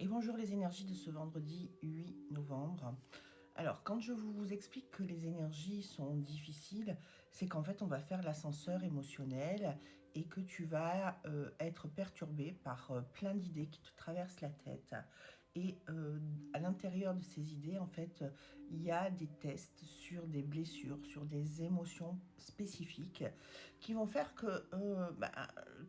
Et bonjour les énergies de ce vendredi 8 novembre. Alors, quand je vous explique que les énergies sont difficiles, c'est qu'en fait, on va faire l'ascenseur émotionnel et que tu vas être perturbé par plein d'idées qui te traversent la tête. Et à l'intérieur de ces idées, en fait, il y a des tests sur des blessures, sur des émotions spécifiques qui vont faire que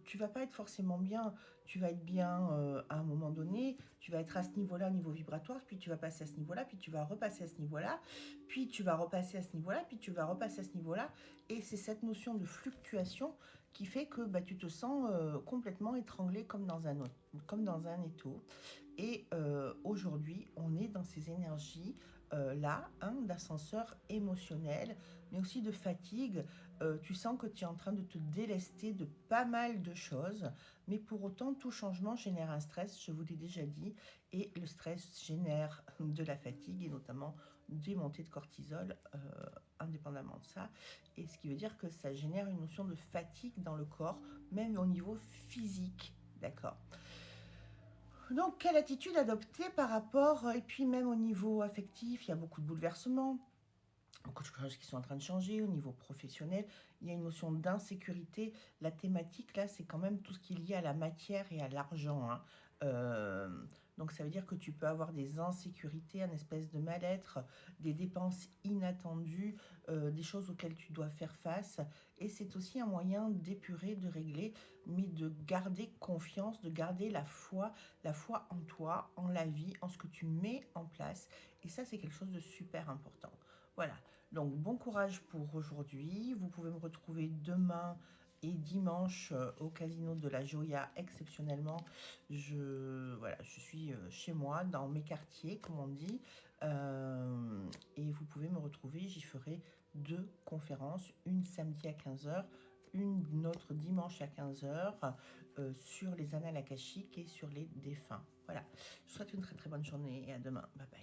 tu vas pas être forcément bien. Tu vas être bien à un moment donné, tu vas être à ce niveau-là, niveau vibratoire, puis tu vas passer à ce niveau-là, puis tu vas repasser à ce niveau-là, puis tu vas repasser à ce niveau-là, puis tu vas repasser à ce niveau-là. Et c'est cette notion de fluctuation qui fait que tu te sens complètement étranglé comme dans un étau. Et aujourd'hui, on est dans ces énergies là, d'ascenseur émotionnel, mais aussi de fatigue. Tu sens que tu es en train de te délester de pas mal de choses, mais pour autant, tout changement génère un stress, je vous l'ai déjà dit, et le stress génère de la fatigue et notamment des montées de cortisol, indépendamment de ça. Et ce qui veut dire que ça génère une notion de fatigue dans le corps, même au niveau physique. D'accord. Donc, quelle attitude adopter par rapport, et puis même au niveau affectif, il y a beaucoup de bouleversements, beaucoup de choses qui sont en train de changer au niveau professionnel. Il y a une notion d'insécurité. La thématique, là, c'est quand même tout ce qui est lié à la matière et à l'argent, hein. Donc, ça veut dire que tu peux avoir des insécurités, un espèce de mal-être, des dépenses inattendues, des choses auxquelles tu dois faire face. Et c'est aussi un moyen d'épurer, de régler, mais de garder confiance, de garder la foi en toi, en la vie, en ce que tu mets en place. Et ça, c'est quelque chose de super important. Voilà, donc bon courage pour aujourd'hui. Vous pouvez me retrouver demain et dimanche au casino de la Joya exceptionnellement. Je suis chez moi, dans mes quartiers, comme on dit. Et vous pouvez me retrouver, j'y ferai 2 conférences, une samedi à 15h, une autre dimanche à 15h sur les annales akashiques et sur les défunts. Voilà, je vous souhaite une très très bonne journée et à demain. Bye bye.